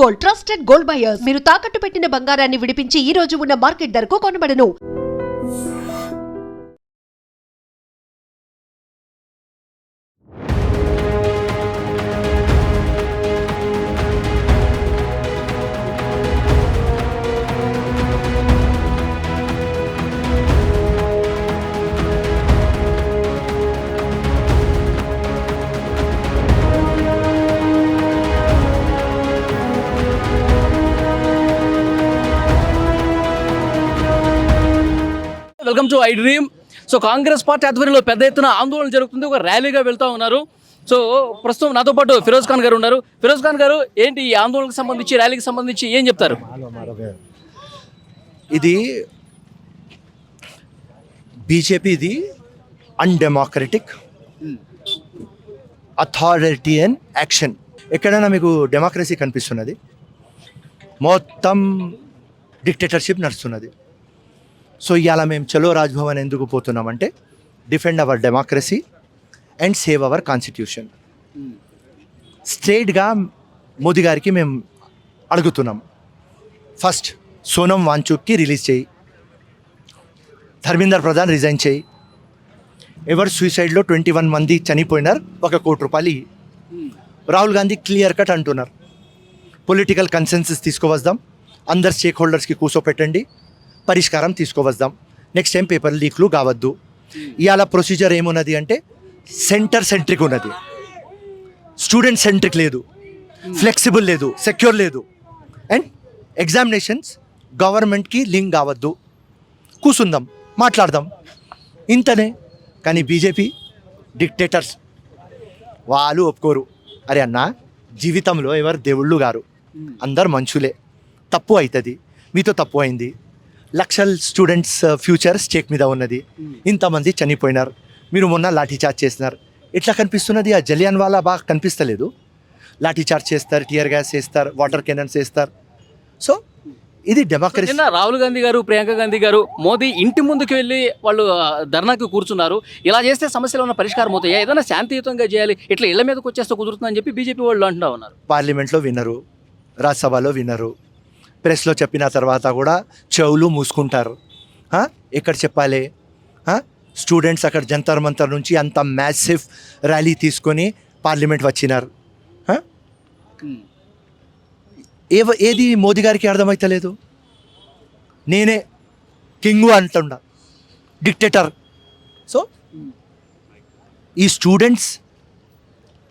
Gold, trusted gold buyers. మీరు తాకట్టు పెట్టిన బంగారాన్ని విడిపించి ఈ రోజు ఉన్న మార్కెట్ ధరకు కొనబడను. Welcome to I dream. So Congress party ఆధ్వర్యంలో పెద్ద ఎత్తున ఆందోళన జరుగుతుంది. ఒక ర్యాలీగా వెళ్తూ ఉన్నారు. సో ప్రస్తుతం నాతో పాటు ఫిరోజ్ ఖాన్ గారు ఉన్నారు. ఫిరోజ్ ఖాన్ గారు, ఏంటి ఈ ఆందోళనకు సంబంధించి, ర్యాలీకి సంబంధించి ఏం చెప్తారు? ఇది బీజేపీది అన్డెమోక్రటిక్ అథారిటీయన్ యాక్షన్. ఎక్కడైనా మీకు డెమోక్రసీ కనిపిస్తున్నది? మొత్తం డిక్టేటర్షిప్ నడుస్తున్నది. సో ఇవాళ మేము చలో రాజ్భవన్ ఎందుకు పోతున్నామంటే defend our democracy and save our constitution. స్ట్రేట్గా మోదీ గారికి మేము అడుగుతున్నాం, ఫస్ట్ సోనం వాంచుక్కి రిలీజ్ చేయి, ధర్మేంద్ర ప్రధాన్ రిజైన్ చేయి, ఎవరు సూసైడ్లో 21 మంది చనిపోయినారు, ₹1 కోటి. రాహుల్ గాంధీ క్లియర్ కట్ అంటున్నారు, పొలిటికల్ కన్సెన్సస్ తీసుకువద్దాం, అందరు స్టేక్ హోల్డర్స్కి కూర్చోపెట్టండి, పరిష్కారం తీసుకువద్దాం, నెక్స్ట్ టైం పేపర్ లీక్లు కావద్దు. ఇవాళ ప్రొసీజర్ ఏమున్నది అంటే సెంటర్ సెంట్రిక్ ఉన్నది, స్టూడెంట్ సెంట్రిక్ లేదు, ఫ్లెక్సిబుల్ లేదు, సెక్యూర్ లేదు. అండ్ ఎగ్జామినేషన్స్ గవర్నమెంట్కి లింక్ కావద్దు, కూర్చుందాం, మాట్లాడదాం, ఇంతనే. కానీ బీజేపీ డిక్టేటర్స్ వాళ్ళు ఒప్పుకోరు. అరే అన్న, జీవితంలో ఎవరు దేవుళ్ళు గారు, అందరు మనుషులే, తప్పు అవుతుంది, మీతో తప్పు అయింది, లక్షల స్టూడెంట్స్ ఫ్యూచర్ స్టేక్ మీద ఉన్నది, ఇంతమంది చనిపోయినారు, మీరు మొన్న లాఠీ చార్జ్ చేస్తున్నారు. ఎట్లా కనిపిస్తున్నది? ఆ జలియన్ వాలా బాగా కనిపిస్తలేదు? లాఠీ చార్జ్ చేస్తారు, టియర్ గ్యాస్ చేస్తారు, వాటర్ కెనన్స్ వేస్తారు. సో ఇది డెమోక్రసీ. రాహుల్ గాంధీ గారు, ప్రియాంక గాంధీ గారు మోదీ ఇంటి ముందుకు వెళ్ళి వాళ్ళు ధర్నాకి కూర్చున్నారు. ఇలా చేస్తే సమస్యలు ఉన్న పరిష్కారం అవుతాయా? ఏదైనా శాంతియుతంగా చేయాలి, ఇట్లా ఇళ్ల మీదకి వచ్చేస్తే కుదురుతుందని చెప్పి బీజేపీ వాళ్ళు అంటూ ఉన్నారు. పార్లమెంట్లో వినరు, రాజ్యసభలో వినరు, ప్రెస్లో చెప్పిన తర్వాత కూడా చెవులు మూసుకుంటారు. ఎక్కడ చెప్పాలి? స్టూడెంట్స్ అక్కడ జంతర్ మంతర్ నుంచి అంత మ్యాసివ్ ర్యాలీ తీసుకొని పార్లమెంట్ వచ్చినారు. ఏది మోదీ గారికి అర్థమవుతలేదు? నేనే కింగు అంటున్నా, డిక్టేటర్. సో ఈ స్టూడెంట్స్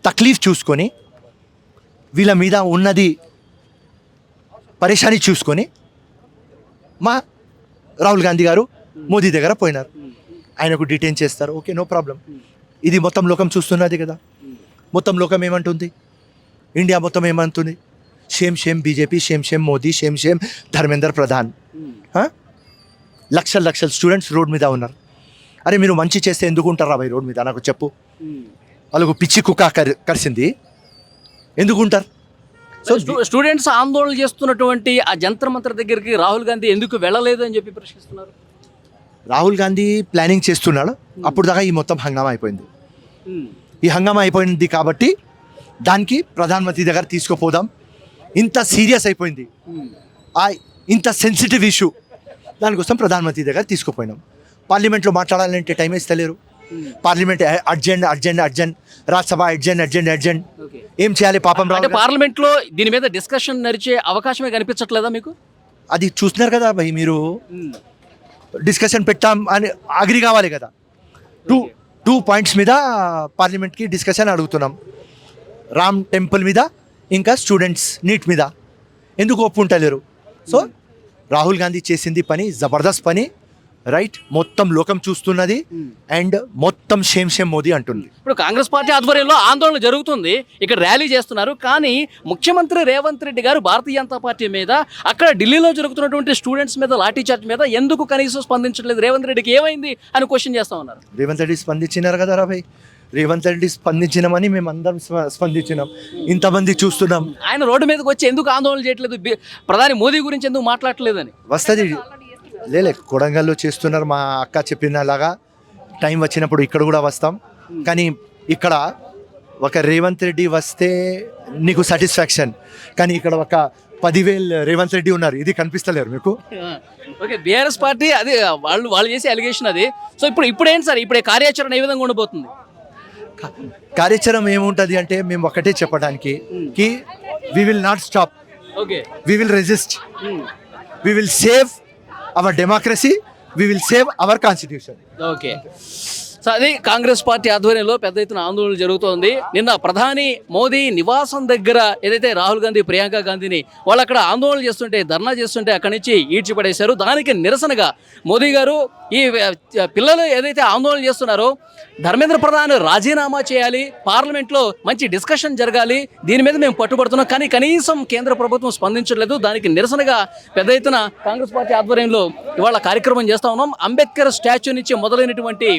తక్లీఫ్ చూసుకొని, వీళ్ళ మీద ఉన్నది పరేషాని చూసుకొని మా రాహుల్ గాంధీ గారు మోదీ దగ్గర పోయినారు, ఆయనకు డిటైన్ చేస్తారు. Okay, no problem. ఇది మొత్తం లోకం చూస్తున్నది కదా. మొత్తం లోకం ఏమంటుంది? ఇండియా మొత్తం ఏమంటుంది? Shame shame BJP, shame shame Modi, shame shame Dharmendra Pradhan. లక్షల స్టూడెంట్స్ రోడ్ మీద ఉన్నారు. అరే మీరు మంచి చేస్తే ఎందుకు ఉంటారా భయ్ రోడ్ మీద? నాకు చెప్పు. వాళ్ళకు పిచ్చి కుక్క కరిసింది, ఎందుకు ఉంటారు? సో స్టూడెంట్స్ ఆందోళన చేస్తున్నటువంటి ఆ జంతర్ మంతర్ దగ్గరికి రాహుల్ గాంధీ ఎందుకు వెళ్ళలేదు అని చెప్పి ప్రశ్నిస్తున్నారు. రాహుల్ గాంధీ ప్లానింగ్ చేస్తున్నాడు, అప్పుడు దాకా ఈ మొత్తం హంగామా అయిపోయింది. ఈ హంగామా అయిపోయింది కాబట్టి దానికి ప్రధానమంత్రి దగ్గర తీసుకుపోదాం, ఇంత సీరియస్ అయిపోయింది, ఇంత సెన్సిటివ్ ఇష్యూ, దానికోసం ప్రధానమంత్రి దగ్గర తీసుకుపోయినాం. పార్లమెంట్లో మాట్లాడాలంటే టైం ఇస్తలేరు. Parliament urgent, Rajya Sabha urgent. ఏం చేయాలి పాపం? పార్లమెంట్లో దీని మీద డిస్కషన్ నడిచే అవకాశమే కనిపించట్లేదా మీకు? అది చూస్తున్నారు కదా భయ్, మీరు డిస్కషన్ పెట్టాం అని అగ్రి కావాలి కదా. టూ పాయింట్స్ మీద పార్లమెంట్కి డిస్కషన్ అడుగుతున్నాం, రామ్ టెంపుల్ మీద, ఇంకా స్టూడెంట్స్ నీట్ మీద. ఎందుకు ఒప్పుకుంటలేరు? సో రాహుల్ గాంధీ చేసింది పని జబర్దస్త్ పని, రైట్? మొత్తం లోకం చూస్తున్నది అండ్ మొత్తం షేమ్ మోదీ అంటుంది. ఇప్పుడు కాంగ్రెస్ పార్టీ ఆధ్వర్యంలో ఆందోళన జరుగుతుంది, ఇక్కడ ర్యాలీ చేస్తున్నారు. కానీ ముఖ్యమంత్రి రేవంత్ రెడ్డి గారు భారతీయ జనతా పార్టీ మీద, అక్కడ ఢిల్లీలో జరుగుతున్నటువంటి స్టూడెంట్స్ మీద లాఠీ చార్జ్ మీద ఎందుకు కనీసం స్పందించట్లేదు? రేవంత్ రెడ్డికి ఏమైంది అని క్వశ్చన్ చేస్తా ఉన్నారు. రేవంత్ రెడ్డి స్పందించినారు కదా రాబాయ్, రేవంత్ రెడ్డి స్పందించినామని మేము అందరం స్పందించినాం, ఇంతమంది చూస్తున్నాం. ఆయన రోడ్డు మీదకి వచ్చి ఎందుకు ఆందోళన చేయట్లేదు? ప్రధాని మోదీ గురించి ఎందుకు మాట్లాడలేదని? వస్తుంది లేలే, కొడంగల్లో చేస్తున్నారు. మా అక్క చెప్పినలాగా టైం వచ్చినప్పుడు ఇక్కడ కూడా వస్తాం. కానీ ఇక్కడ ఒక రేవంత్ రెడ్డి వస్తే నీకు సాటిస్ఫాక్షన్, కానీ ఇక్కడ ఒక 10,000 రేవంత్ రెడ్డి ఉన్నారు, ఇది కనిపిస్తలేరు మీకు. ఓకే, బీఆర్ఎస్ పార్టీ అది వాళ్ళు చేసే అలిగేషన్ అది. సో ఇప్పుడు ఏంటి సార్, ఇప్పుడు కార్యాచరణ ఏ విధంగా ఉండబోతుంది? కార్యాచరణ ఏముంటుంది అంటే మేము ఒకటే చెప్పడానికి కి we will not stop, okay, we will resist, we will save our democracy, we will save our constitution. Okay, so అది కాంగ్రెస్ పార్టీ ఆధ్వర్యంలో పెద్ద ఎత్తున ఆందోళన జరుగుతోంది. నిన్న ప్రధాని మోదీ నివాసం దగ్గర ఏదైతే రాహుల్ గాంధీ, ప్రియాంక గాంధీని వాళ్ళు అక్కడ ఆందోళన చేస్తుంటే, ధర్నా చేస్తుంటే అక్కడి నుంచి ఈడ్చిపడేశారు. దానికి నిరసనగా మోదీ గారు ఈ పిల్లలు ఏదైతే ఆందోళన చేస్తున్నారో ధర్మేంద్ర ప్రధాన్ రాజీనామా చేయాలి, పార్లమెంట్లో మంచి డిస్కషన్ జరగాలి, దీని మీద మేము పట్టుబడుతున్నాం, కానీ కనీసం కేంద్ర ప్రభుత్వం స్పందించట్లేదు. దానికి నిరసనగా పెద్ద ఎత్తున కాంగ్రెస్ పార్టీ ఆధ్వర్యంలో ఇవాళ కార్యక్రమం చేస్తా ఉన్నాం. అంబేద్కర్ స్టాచ్యూ నుంచి మొదలైనటువంటి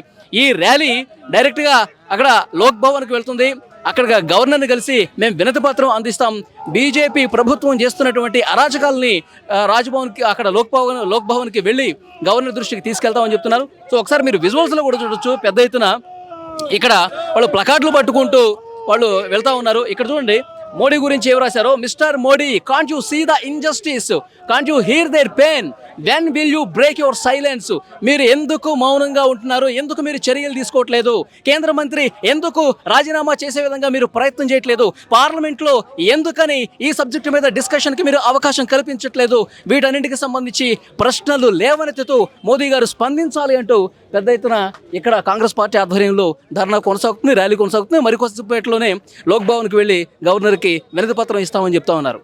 ఈ ర్యాలీ డైరెక్ట్గా అక్కడ లోక్ భవన్కి వెళ్తుంది. అక్కడ గవర్నర్ని కలిసి మేము వినతి పత్రం అందిస్తాం, బీజేపీ ప్రభుత్వం చేస్తున్నటువంటి అరాచకాలని రాజ్భవన్కి, అక్కడ లోక్ భవన్కి వెళ్ళి గవర్నర్ దృష్టికి తీసుకెళ్తామని చెప్తున్నారు. సో ఒకసారి మీరు విజువల్స్లో కూడా చూడొచ్చు, పెద్ద ఎత్తున ఇక్కడ వాళ్ళు ప్లకార్డులు పట్టుకుంటూ వాళ్ళు వెళ్తా ఉన్నారు. ఇక్కడ చూడండి మోడీ గురించి ఏం రాశారో, mister Modi, can't you see the injustice, can't you hear their pain, when will you break your silence? మీరు ఎందుకు మౌనంగా ఉంటున్నారు, ఎందుకు మీరు చర్యలు తీసుకోవట్లేదు? కేంద్ర మంత్రి ఎందుకు రాజీనామా చేసే విధంగా మీరు ప్రయత్నం చేయట్లేదు? పార్లమెంట్లో ఎందుకని ఈ సబ్జెక్టు మీద డిస్కషన్కి మీరు అవకాశం కల్పించట్లేదు? వీటన్నింటికి సంబంధించి ప్రశ్నలు లేవనెత్తుతూ మోదీ గారు స్పందించాలి అంటూ పెద్ద ఎత్తున ఇక్కడ కాంగ్రెస్ పార్టీ ఆధ్వర్యంలో ధర్నా కొనసాగుతుంది, ర్యాలీ కొనసాగుతుంది. మరికొద్దిసేపట్లోనే లోక్ భవన్కి వెళ్ళి గవర్నర్కి వినతి పత్రం ఇస్తామని చెప్తా ఉన్నారు.